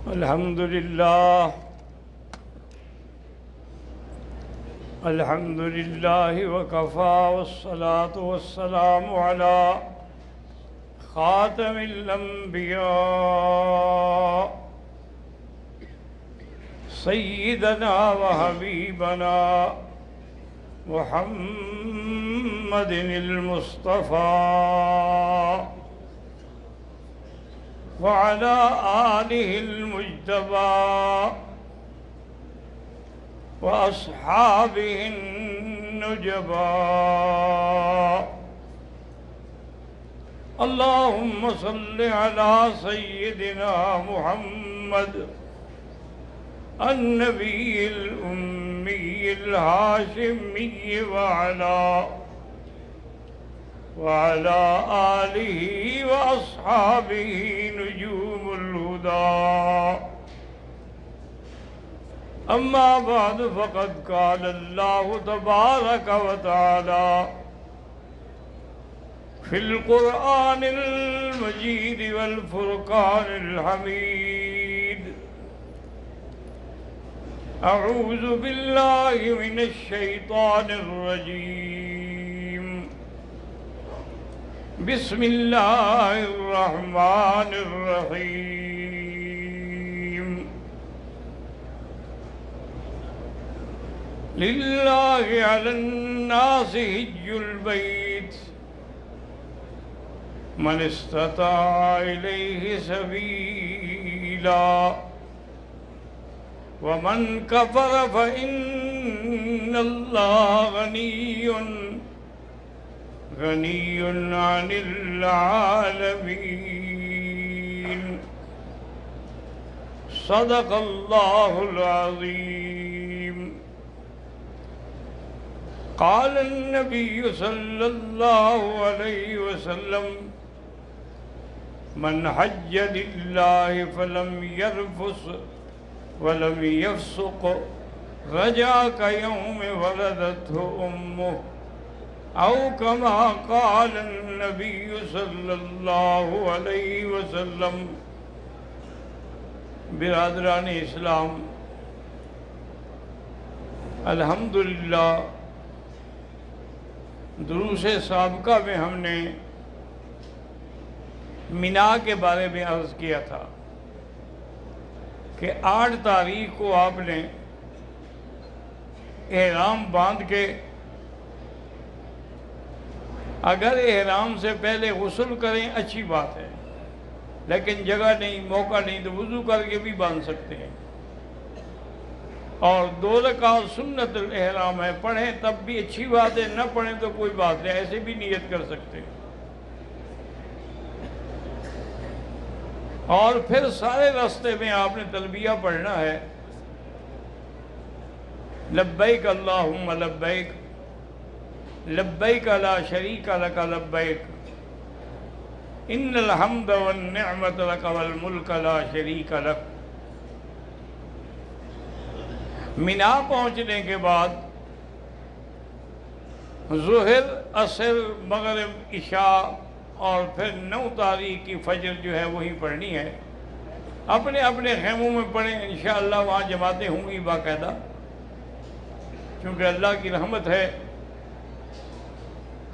الحمد لله وكفى والصلاة والسلام على خاتم الأنبياء سيدنا وحبيبنا محمد المصطفى وعلى آله المجتبى وأصحابه النجبى. اللهم صل على سيدنا محمد النبي الأمي الهاشمي وعلى آله وأصحابه نجوم الهدى. أما بعد فقد قال الله تبارك وتعالى في القرآن المجيد والفرقان الحميد: أعوذ بالله من الشيطان الرجيم. بسم الله الرحمن الرحيم. لله على الناس حج البيت من استطاع إليه سبيلا ومن كفر فإن الله غني عن العالمين. صدق الله العظيم. قال النبي صلى الله عليه وسلم: من حج لله فلم يرفث ولم يفسق رجع كيوم ولدته أمه، أو كما قال النبي صلی اللہ علیہ وسلم. برادران اسلام، الحمدللہ دروس سابقہ میں ہم نے مینا کے بارے میں عرض کیا تھا کہ 8 تاریخ کو آپ نے احرام باندھ کے اگر احرام سے پہلے غسل کریں اچھی بات ہے، لیکن جگہ نہیں، موقع نہیں تو وضو کر کے بھی باندھ سکتے ہیں. اور 2 رکعت سنت الاحرام ہے، پڑھیں تب بھی اچھی بات ہے، نہ پڑھیں تو کوئی بات نہیں، ایسے بھی نیت کر سکتے ہیں. اور پھر سارے راستے میں آپ نے تلبیہ پڑھنا ہے: لبیک اللہم لبیک لبیک لا شریک لک لبیک ان الحمد والنعمت لک والملک لا شریک لک. مینا پہنچنے کے بعد ظہر، عصر، مغرب، عشاء اور پھر 9 تاریخ کی فجر جو ہے وہی پڑھنی ہے. اپنے اپنے خیموں میں پڑھیں، انشاءاللہ وہاں جماعتیں ہوں گی باقاعدہ، کیونکہ اللہ کی رحمت ہے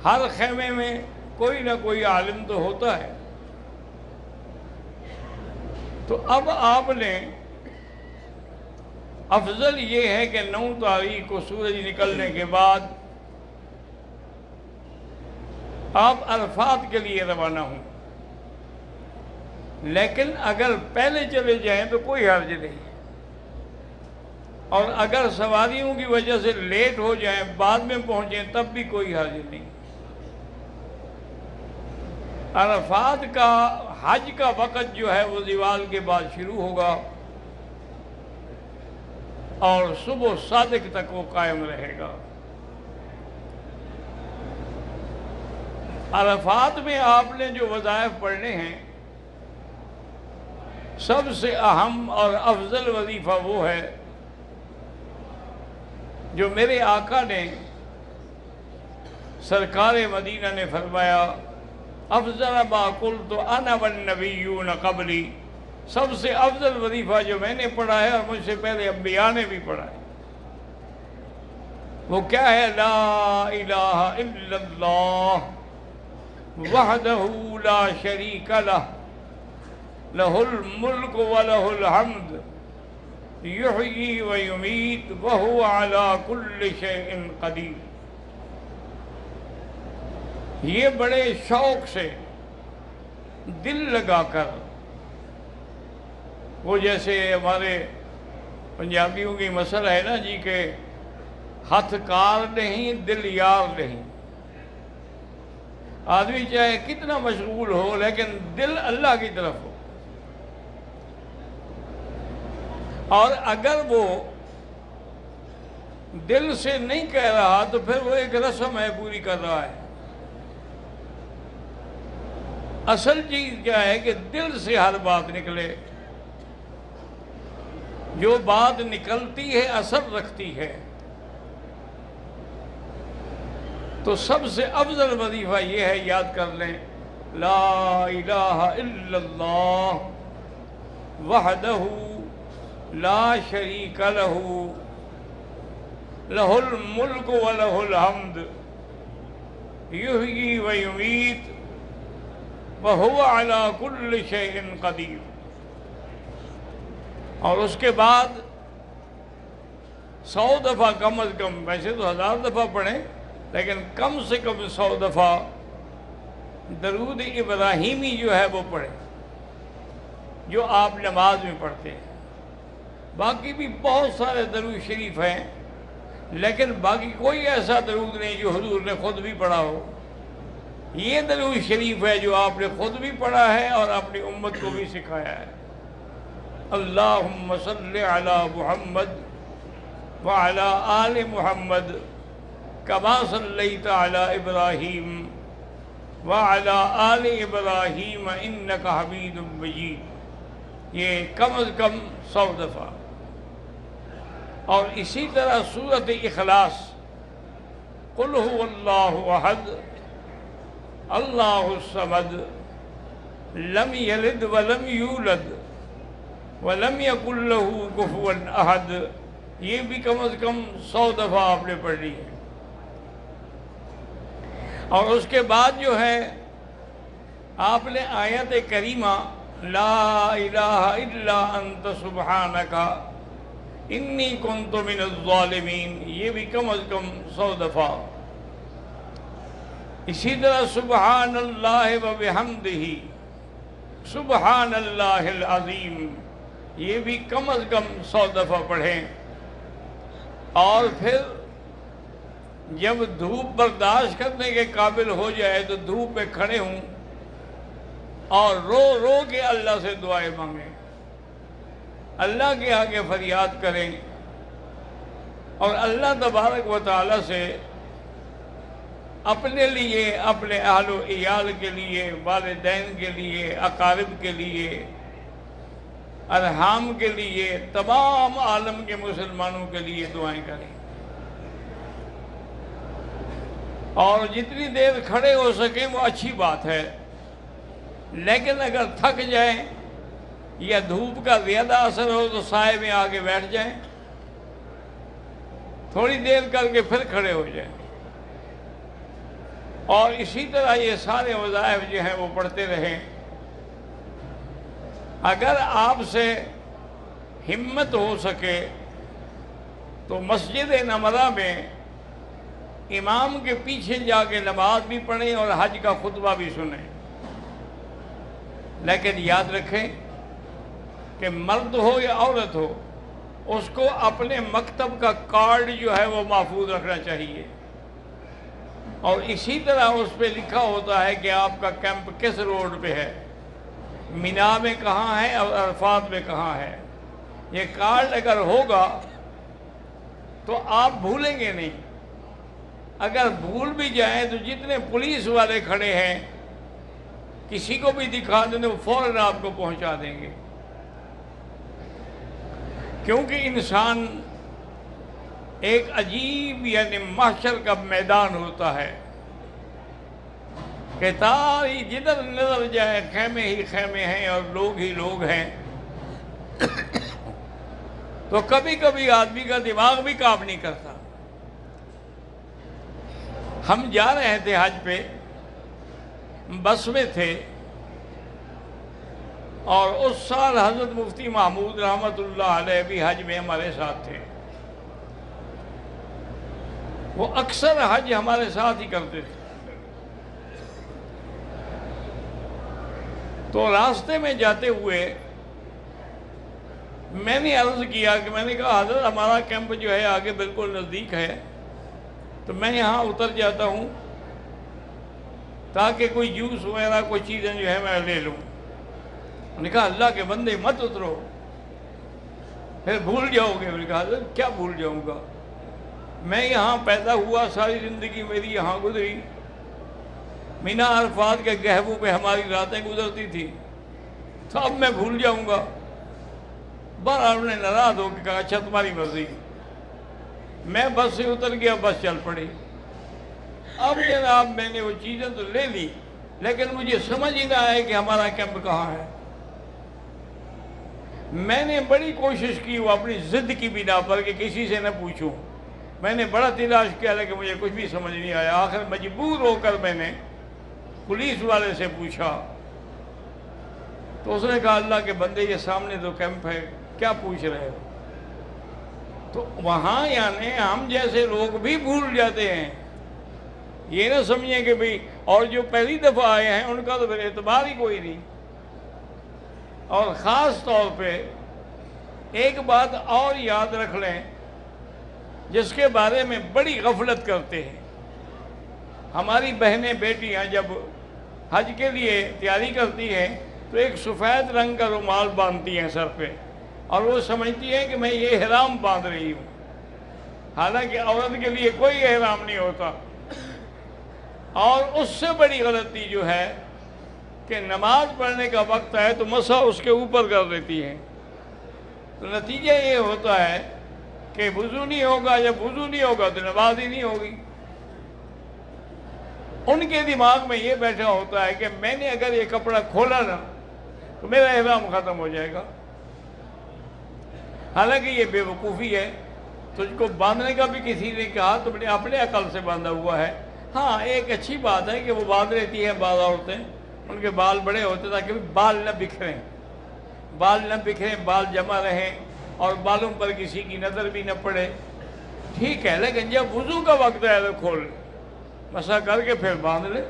ہر خیمے میں کوئی نہ کوئی عالم تو ہوتا ہے. تو اب آپ نے افضل یہ ہے کہ 9 تاریخ کو سورج نکلنے کے بعد آپ عرفات کے لیے روانہ ہوں. لیکن اگر پہلے چلے جائیں تو کوئی حرج نہیں، اور اگر سواریوں کی وجہ سے لیٹ ہو جائیں، بعد میں پہنچیں، تب بھی کوئی حرج نہیں. عرفات کا حج کا وقت جو ہے وہ زوال کے بعد شروع ہوگا اور صبح صادق تک وہ قائم رہے گا. عرفات میں آپ نے جو وظائف پڑھنے ہیں، سب سے اہم اور افضل وظیفہ وہ ہے جو میرے آقا نے سرکار مدینہ نے فرمایا افضل ما قلت انا والنبیون قبلی سب سے افضل وظیفہ جو میں نے پڑھا ہے اور مجھ سے پہلے انبیاء نے بھی پڑھا ہے وہ کیا ہے؟ لا الہ الا اللہ وحدہ لا شریک لہ لہ الملک ولہ الحمد یحیی ویمیت وہو علی کل شیء قدیر۔ یہ بڑے شوق سے دل لگا کر، وہ جیسے ہمارے پنجابیوں کی مسئلہ ہے نا جی کہ ہاتھ کار نہیں دل یار نہیں، آدمی چاہے کتنا مشغول ہو لیکن دل اللہ کی طرف ہو، اور اگر وہ دل سے نہیں کہہ رہا تو پھر وہ ایک رسم ہے پوری کر رہا ہے۔ اصل چیز کیا ہے کہ دل سے ہر بات نکلے، جو بات نکلتی ہے اثر رکھتی ہے۔ تو سب سے افضل وظیفہ یہ ہے، یاد کر لیں، لا الہ الا اللہ وحدہ لا شریک لہ لہ الملک ولہ الحمد یحیی ویمیت وہو علی کل شیء قدیر۔ اور اس کے بعد 100 دفعہ کم از کم، ویسے تو 1000 دفعہ پڑھیں لیکن کم سے کم 100 دفعہ درود ابراہیمی جو ہے وہ پڑھیں، جو آپ نماز میں پڑھتے ہیں۔ باقی بھی بہت سارے درود شریف ہیں لیکن باقی کوئی ایسا درود نہیں جو حضور نے خود بھی پڑھا ہو۔ یہ درود شریف ہے جو آپ نے خود بھی پڑھا ہے اور اپنی امت کو بھی سکھایا ہے۔ اللہم صلی علی محمد وعلی آل محمد کما صلیت علی ابراہیم وعلی آل ابراہیم انک حمید مجید، یہ کم از کم 100 دفعہ۔ اور اسی طرح سورۃ اخلاص، قل هو اللہ احد اللہ الصمد لم یلد ولم یولد ولم یکن لہ کفوا احد، یہ بھی کم از کم 100 دفعہ آپ نے پڑھنی ہے۔ اور اس کے بعد جو ہے آپ نے آیت کریمہ لا الہ الا انت سبحانک انی کنت من الظالمین، یہ بھی کم از کم 100 دفعہ۔ اسی طرح سبحان اللہ و بحمدہ سبحان اللہ العظیم، یہ بھی کم از کم 100 دفعہ پڑھیں۔ اور پھر جب دھوپ برداشت کرنے کے قابل ہو جائے تو دھوپ پہ کھڑے ہوں اور رو رو کے اللہ سے دعائیں مانگیں، اللہ کے آگے فریاد کریں اور اللہ تبارک و تعالیٰ سے اپنے لیے، اپنے اہل و عیال کے لیے، والدین کے لیے، اقارب کے لیے، ارحام کے لیے، تمام عالم کے مسلمانوں کے لیے دعائیں کریں۔ اور جتنی دیر کھڑے ہو سکیں وہ اچھی بات ہے، لیکن اگر تھک جائیں یا دھوپ کا زیادہ اثر ہو تو سائے میں آگے بیٹھ جائیں، تھوڑی دیر کر کے پھر کھڑے ہو جائیں۔ اور اسی طرح یہ سارے وظائف جو ہیں وہ پڑھتے رہیں۔ اگر آپ سے ہمت ہو سکے تو مسجد نمرہ میں امام کے پیچھے جا کے نماز بھی پڑھیں اور حج کا خطبہ بھی سنیں، لیکن یاد رکھیں کہ مرد ہو یا عورت ہو، اس کو اپنے مکتب کا کارڈ جو ہے وہ محفوظ رکھنا چاہیے، اور اسی طرح اس پہ لکھا ہوتا ہے کہ آپ کا کیمپ کس روڈ پہ ہے، مینا میں کہاں ہے اور عرفات میں کہاں ہے۔ یہ کارڈ اگر ہوگا تو آپ بھولیں گے نہیں، اگر بھول بھی جائیں تو جتنے پولیس والے کھڑے ہیں کسی کو بھی دکھا دیں تو فوراً آپ کو پہنچا دیں گے، کیونکہ انسان ایک عجیب یعنی محشر کا میدان ہوتا ہے کہ تاری جدھر نظر جائے خیمے ہی خیمے ہیں اور لوگ ہی لوگ ہیں، تو کبھی کبھی آدمی کا دماغ بھی کام نہیں کرتا۔ ہم جا رہے تھے حج پہ، بس میں تھے، اور اس سال حضرت مفتی محمود رحمۃ اللہ علیہ بھی حج میں ہمارے ساتھ تھے۔ وہ اکثر حج ہمارے ساتھ ہی کرتے تھے۔ تو راستے میں جاتے ہوئے میں نے عرض کیا کہ میں نے کہا حضرت ہمارا کیمپ جو ہے آگے بالکل نزدیک ہے، تو میں یہاں اتر جاتا ہوں تاکہ کوئی جوس وغیرہ کوئی چیزیں جو ہے میں لے لوں۔ انہوں نے کہا اللہ کے بندے مت اترو، پھر بھول جاؤ گے۔ میں نے کہا حضرت کیا بھول جاؤں گا، میں یہاں پیدا ہوا، ساری زندگی میری یہاں گزری، مینا عرفات کے گہبوں پہ ہماری راتیں گزرتی تھی، تو اب میں بھول جاؤں گا؟ بہرحال انہوں نے ناراض ہو کے کہا اچھا تمہاری مرضی۔ میں بس سے اتر گیا، بس چل پڑی۔ اب جناب میں نے وہ چیزیں تو لے لی، لیکن مجھے سمجھ ہی نہ آئے کہ ہمارا کیمپ کہاں ہے۔ میں نے بڑی کوشش کی وہ اپنی ضد کی بنا پر کہ کسی سے نہ پوچھوں، میں نے بڑا تلاش کیا لیکن مجھے کچھ بھی سمجھ نہیں آیا۔ آخر مجبور ہو کر میں نے پولیس والے سے پوچھا، تو اس نے کہا اللہ کے بندے یہ سامنے تو کیمپ ہے، کیا پوچھ رہے ہو؟ تو وہاں یعنی ہم جیسے لوگ بھی بھول جاتے ہیں، یہ نہ سمجھیں کہ بھئی اور جو پہلی دفعہ آئے ہیں ان کا تو پھر اعتبار ہی کوئی نہیں۔ اور خاص طور پہ ایک بات اور یاد رکھ لیں جس کے بارے میں بڑی غفلت کرتے ہیں۔ ہماری بہنیں بیٹیاں جب حج کے لیے تیاری کرتی ہیں تو ایک سفید رنگ کا رومال باندھتی ہیں سر پہ، اور وہ سمجھتی ہیں کہ میں یہ احرام باندھ رہی ہوں، حالانکہ عورت کے لیے کوئی احرام نہیں ہوتا۔ اور اس سے بڑی غلطی جو ہے کہ نماز پڑھنے کا وقت ہے تو مسح اس کے اوپر کر دیتی ہیں، تو نتیجہ یہ ہوتا ہے کہ وضو نہیں ہوگا، جب وضو نہیں ہوگا تو نماز ہی نہیں ہوگی۔ ان کے دماغ میں یہ بیٹھا ہوتا ہے کہ میں نے اگر یہ کپڑا کھولا نا تو میرا احرام ختم ہو جائے گا، حالانکہ یہ بے وقوفی ہے۔ تجھ کو باندھنے کا بھی کسی نے کہا تو اپنے عقل سے باندھا ہوا ہے۔ ہاں ایک اچھی بات ہے کہ وہ باندھ لیتی ہیں بعض عورتیں، ان کے بال بڑے ہوتے تاکہ بال نہ بکھریں، بال جمع رہیں اور بالوں پر کسی کی نظر بھی نہ پڑے، ٹھیک ہے، لیکن جب وضو کا وقت ہے تو کھول لے، مسح کر کے پھر باندھ لے،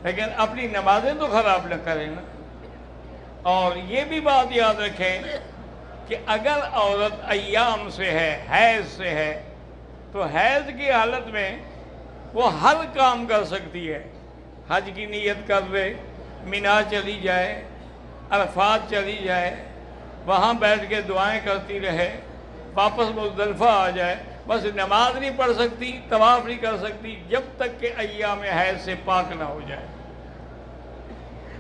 لیکن اپنی نمازیں تو خراب نہ کریں نا۔ اور یہ بھی بات یاد رکھیں کہ اگر عورت ایام سے ہے، حیض سے ہے، تو حیض کی حالت میں وہ ہر کام کر سکتی ہے، حج کی نیت کر لے، مینا چلی جائے، عرفات چلی جائے، وہاں بیٹھ کے دعائیں کرتی رہے، واپس مزدلفہ آ جائے، بس نماز نہیں پڑھ سکتی، طواف نہیں کر سکتی جب تک کہ ایام حیض سے پاک نہ ہو جائے۔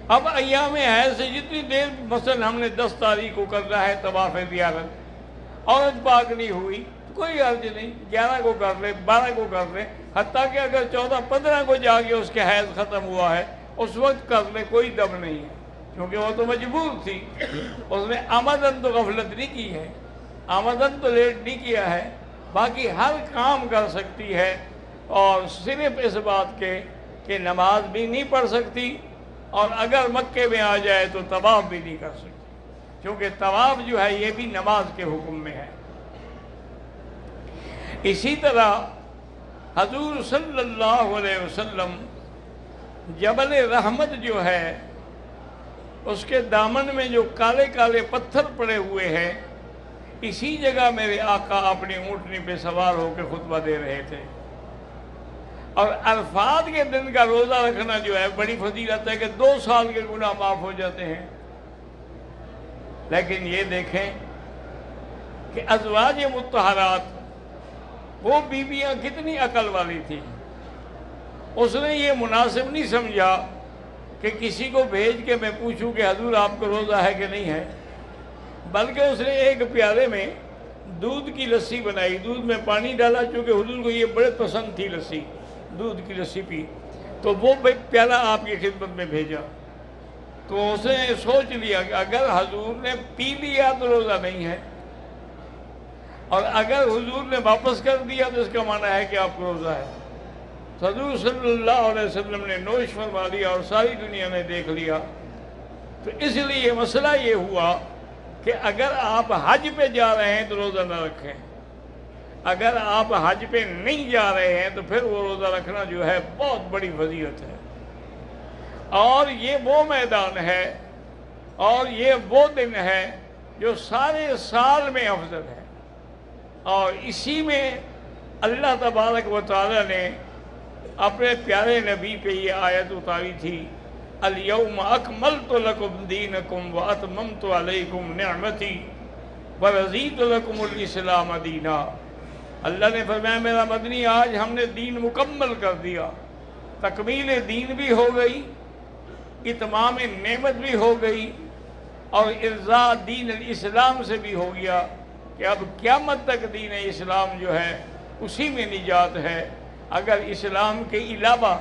اب ایام حیض سے جتنی دیر مثلا ہم نے 10 تاریخ کو کرنا ہے طواف زیارت، عورت پاک نہیں ہوئی کوئی حرج نہیں، 11 کو کر لے، 12 کو کر لے، حتیٰ کہ اگر 14-15 کو جا کے اس کے حیض ختم ہوا ہے اس وقت کر لے، کوئی دم نہیں ہے، کیونکہ وہ تو مجبور تھی، اس نے آمدن تو غفلت نہیں کی ہے، آمدن تو لیٹ نہیں کیا ہے، باقی ہر کام کر سکتی ہے، اور صرف اس بات کے کہ نماز بھی نہیں پڑھ سکتی، اور اگر مکے میں آ جائے تو طواف بھی نہیں کر سکتی، کیونکہ طواف جو ہے یہ بھی نماز کے حکم میں ہے۔ اسی طرح حضور صلی اللہ علیہ وسلم جبل رحمت جو ہے اس کے دامن میں جو کالے کالے پتھر پڑے ہوئے ہیں، اسی جگہ میرے آقا اپنی اونٹنی پہ سوار ہو کے خطبہ دے رہے تھے۔ اور عرفات کے دن کا روزہ رکھنا جو ہے بڑی فضیلت ہے کہ 2 سال کے گناہ معاف ہو جاتے ہیں، لیکن یہ دیکھیں کہ ازواج مطہرات وہ بیویاں کتنی عقل والی تھی، اس نے یہ مناسب نہیں سمجھا کہ کسی کو بھیج کے میں پوچھوں کہ حضور آپ کو روزہ ہے کہ نہیں ہے، بلکہ اس نے ایک پیالے میں دودھ کی لسی بنائی، دودھ میں پانی ڈالا، چونکہ حضور کو یہ بڑے پسند تھی لسی، دودھ کی لسی پی، تو وہ پیالہ آپ کی خدمت میں بھیجا۔ تو اس نے سوچ لیا کہ اگر حضور نے پی لیا تو روزہ نہیں ہے، اور اگر حضور نے واپس کر دیا تو اس کا معنی ہے کہ آپ کو روزہ ہے۔ تو حضور صلی اللہ علیہ وسلم نے نوش فرما لیا اور ساری دنیا نے دیکھ لیا۔ تو اس لیے مسئلہ یہ ہوا کہ اگر آپ حج پہ جا رہے ہیں تو روزہ نہ رکھیں، اگر آپ حج پہ نہیں جا رہے ہیں تو پھر وہ روزہ رکھنا جو ہے بہت بڑی فضیلت ہے، اور یہ وہ میدان ہے اور یہ وہ دن ہے جو سارے سال میں افضل ہے، اور اسی میں اللہ تبارک و تعالی نے اپنے پیارے نبی پہ یہ آیت اتاری تھی، الیوم اکملت لکم دینکم واتممت علیکم نعمتی ورضیت لکم الاسلام دینا۔ اللہ نے فرمایا میرا مدنی آج ہم نے دین مکمل کر دیا، تکمیل دین بھی ہو گئی، اتمام نعمت بھی ہو گئی، اور ارضاء دین الاسلام سے بھی ہو گیا کہ اب قیامت تک دین اسلام جو ہے اسی میں نجات ہے۔ اگر اسلام کے علاوہ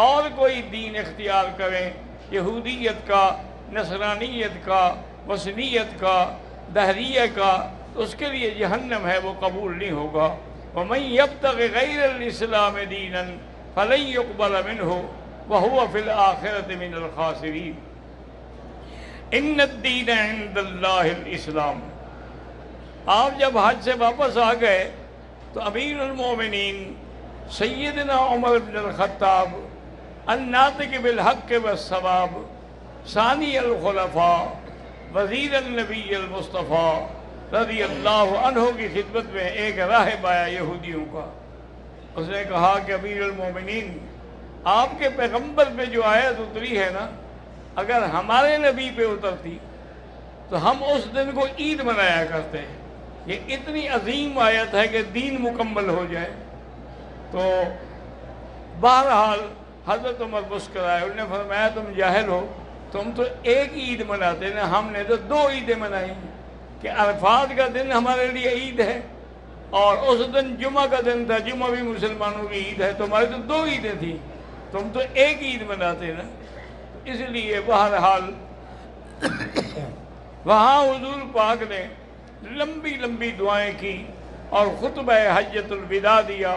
اور کوئی دین اختیار کریں، یہودیت کا، نصرانیت کا، وثنیت کا، دہریہ کا، تو اس کے لیے جہنم ہے، وہ قبول نہیں ہوگا۔ وَمَن يَبْتَغِ غَيْرَ الْإِسْلَامِ دِينًا فَلَن يُقْبَلَ مِنْهُ وَهُوَ فِي الْآخِرَةِ مِنَ الْخَاسِرِينَ۔ إِنَّ الدِّينَ عِندَ اللَّهِ الْإِسْلَامُ۔ آپ جب حج سے واپس آ گئے تو امیر المومنین سیدنا عمر بن الخطاب الناطق بالحق والصواب ثانی الخلفاء وزیر النبی المصطفیٰ رضی اللہ عنہ کی خدمت میں ایک راہب آیا یہودیوں کا۔ اس نے کہا کہ امیر المومنین، آپ کے پیغمبر پہ جو آیت اتری ہے نا، اگر ہمارے نبی پہ اترتی تو ہم اس دن کو عید منایا کرتے ہیں۔ یہ اتنی عظیم آیت ہے کہ دین مکمل ہو جائے۔ تو بہرحال حضرت عمر مسکرائے، انہوں نے فرمایا تم جاہل ہو، تم تو ایک عید مناتے نا، ہم نے تو دو عیدیں منائی کہ عرفات کا دن ہمارے لیے عید ہے اور اس دن جمعہ کا دن تھا، جمعہ بھی مسلمانوں کی عید ہے، تمہاری تو دو عیدیں تھیں، تم تو ایک عید مناتے نا۔ اس لیے بہرحال وہاں حضور پاک نے لمبی لمبی دعائیں کی اور خطبہ حجۃ الوداع دیا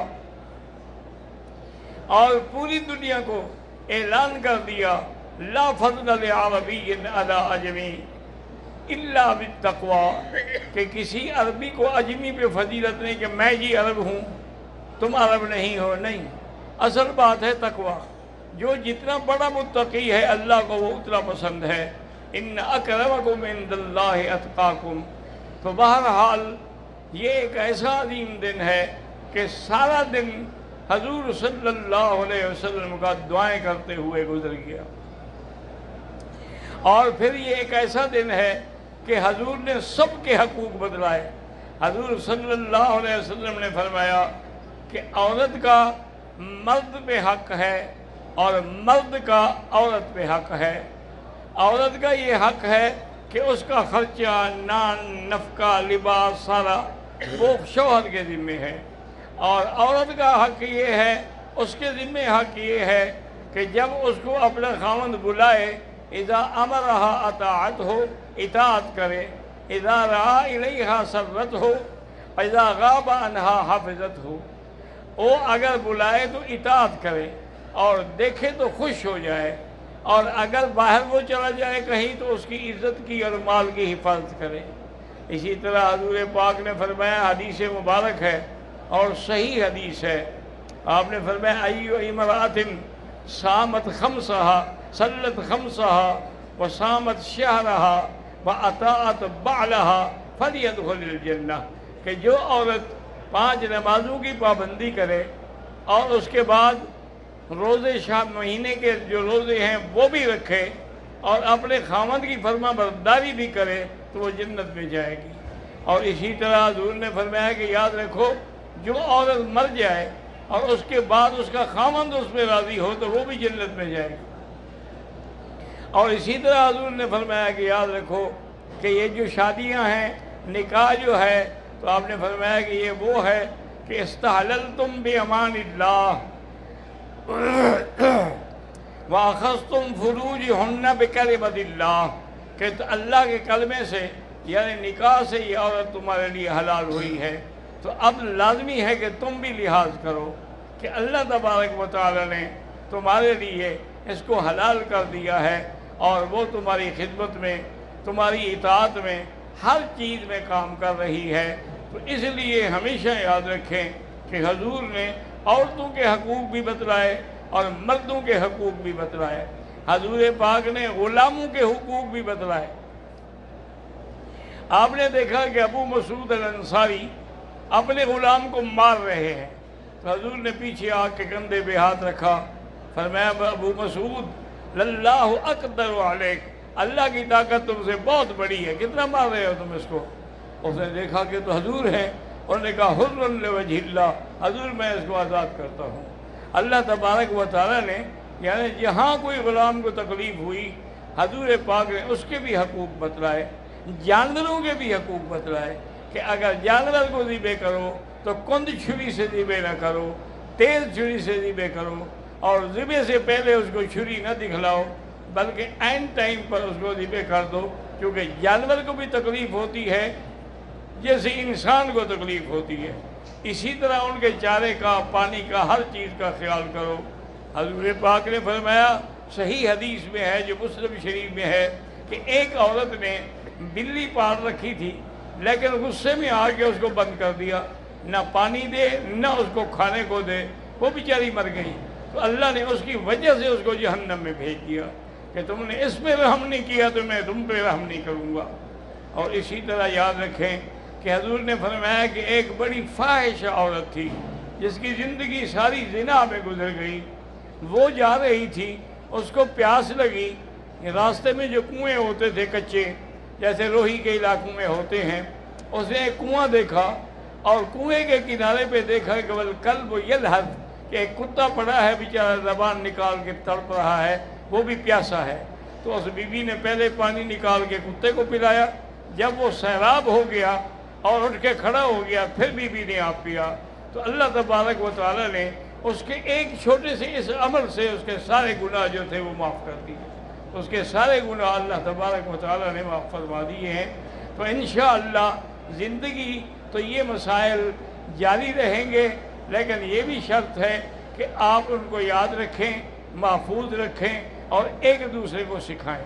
اور پوری دنیا کو اعلان کر دیا، لا فضل لعربی علی عجمی الا بالتقوی، کہ کسی عربی کو عجمی پہ فضیلت نہیں کہ میں جی عرب ہوں تم عرب نہیں ہو، نہیں، اصل بات ہے تقوی۔ جو جتنا بڑا متقی ہے اللہ کو وہ اتنا پسند ہے، ان اکرمکم عند اللہ اتقاکم۔ تو بہرحال یہ ایک ایسا عظیم دن ہے کہ سارا دن حضور صلی اللہ علیہ وسلم کا دعائیں کرتے ہوئے گزر گیا، اور پھر یہ ایک ایسا دن ہے کہ حضور نے سب کے حقوق بدلائے۔ حضور صلی اللہ علیہ وسلم نے فرمایا کہ عورت کا مرد پہ حق ہے اور مرد کا عورت پہ حق ہے۔ عورت کا یہ حق ہے کہ اس کا خرچہ، نان، نفقہ، لباس سارا وہ شوہر کے ذمہ ہے، اور عورت کا حق یہ ہے، اس کے ذمہ حق یہ ہے کہ جب اس کو اپنا خاوند بلائے، اذا امرہا اطاعت ہو، اطاعت کرے، اذا رعا الیہا سرت ہو، اذا غاب عنہا حافظت ہو۔ وہ اگر بلائے تو اطاعت کرے اور دیکھے تو خوش ہو جائے، اور اگر باہر وہ چلا جائے کہیں تو اس کی عزت کی اور مال کی حفاظت کرے۔ اسی طرح حضور پاک نے فرمایا، حدیث مبارک ہے اور صحیح حدیث ہے، آپ نے فرمایا ایو امرأۃ صامت خمسہا صلت خمسہا وصامت شہرہا واطاعت بعلہا فلیدخل الجنہ، کہ جو عورت 5 نمازوں کی پابندی کرے اور اس کے بعد روزے شاہ مہینے کے جو روزے ہیں وہ بھی رکھے اور اپنے خاوند کی فرما برداری بھی کرے تو وہ جنت میں جائے گی۔ اور اسی طرح حضور نے فرمایا کہ یاد رکھو، جو عورت مر جائے اور اس کے بعد اس کا خاوند اس پہ راضی ہو تو وہ بھی جنت میں جائے گی۔ اور اسی طرح حضور نے فرمایا کہ یاد رکھو کہ یہ جو شادیاں ہیں، نکاح جو ہے، تو آپ نے فرمایا کہ یہ وہ ہے کہ استحللتم بامان اللہ وَأَخَذْتُمْ فُرُوجَهُنَّ بِكَلِمَةِ اللَّهِ کہ اللہ کے کلمے سے یعنی نکاح سے یہ عورت تمہارے لیے حلال ہوئی ہے، تو اب لازمی ہے کہ تم بھی لحاظ کرو کہ اللہ تبارک و تعالی نے تمہارے لیے اس کو حلال کر دیا ہے، اور وہ تمہاری خدمت میں، تمہاری اطاعت میں، ہر چیز میں کام کر رہی ہے۔ تو اس لیے ہمیشہ یاد رکھیں کہ حضور نے عورتوں کے حقوق بھی بتلائے اور مردوں کے حقوق بھی بتلائے، حضور پاک نے غلاموں کے حقوق بھی بتلائے۔ آپ نے دیکھا کہ ابو مسعود الانصاری اپنے غلام کو مار رہے ہیں، تو حضور نے پیچھے آ کے کندھے پہ ہاتھ رکھا، فرمایا ابو مسعود للہ اقدر علیک، اللہ کی طاقت تم سے بہت بڑی ہے، کتنا مار رہے ہو تم اس کو؟ اس نے دیکھا کہ تو حضور ہیں، انہوں نے کہا حر لوجہ اللہ، حضور میں اس کو آزاد کرتا ہوں۔ اللہ تبارک و تعالیٰ نے یعنی جہاں کوئی غلام کو تکلیف ہوئی، حضور پاک نے اس کے بھی حقوق بتلائے، جانوروں کے بھی حقوق بتلائے کہ اگر جانور کو ذبح کرو تو کند چھری سے ذبح نہ کرو، تیز چھری سے ذبح کرو، اور ذبح سے پہلے اس کو چھری نہ دکھلاؤ بلکہ عین ٹائم پر اس کو ذبح کر دو، کیونکہ جانور کو بھی تکلیف ہوتی ہے جیسے انسان کو تکلیف ہوتی ہے۔ اسی طرح ان کے چارے کا، پانی کا، ہر چیز کا خیال کرو۔ حضور پاک نے فرمایا، صحیح حدیث میں ہے جو مسلم شریف میں ہے، کہ ایک عورت نے بلی پال رکھی تھی لیکن غصے میں آ کے اس کو بند کر دیا، نہ پانی دے نہ اس کو کھانے کو دے، وہ بیچاری مر گئی۔ تو اللہ نے اس کی وجہ سے اس کو جہنم میں بھیج دیا کہ تم نے اس پہ رحم نہیں کیا تو میں تم پہ رحم نہیں کروں گا۔ اور اسی طرح یاد رکھیں کہ حضور نے فرمایا کہ ایک بڑی فاحش عورت تھی جس کی زندگی ساری زنا میں گزر گئی، وہ جا رہی تھی، اس کو پیاس لگی، راستے میں جو کنویں ہوتے تھے کچے جیسے روہی کے علاقوں میں ہوتے ہیں، اس نے ایک کنواں دیکھا اور کنویں کے کنارے پہ دیکھا کہ والکلب یلہث، کہ ایک کتا پڑا ہے بیچارہ زبان نکال کے تڑپ رہا ہے، وہ بھی پیاسا ہے۔ تو اس بی بی نے پہلے پانی نکال کے کتے کو پلایا، جب وہ سیراب ہو گیا اور اٹھ کے کھڑا ہو گیا پھر بی بی نے آپ پیا۔ تو اللہ تبارک و تعالیٰ نے اس کے ایک چھوٹے سے اس عمل سے اس کے سارے گناہ جو تھے وہ معاف کر دیے، اس کے سارے گناہ اللہ تبارک و تعالیٰ نے معاف فرما دیے ہیں۔ تو انشاءاللہ زندگی تو یہ مسائل جاری رہیں گے، لیکن یہ بھی شرط ہے کہ آپ ان کو یاد رکھیں، محفوظ رکھیں اور ایک دوسرے کو سکھائیں۔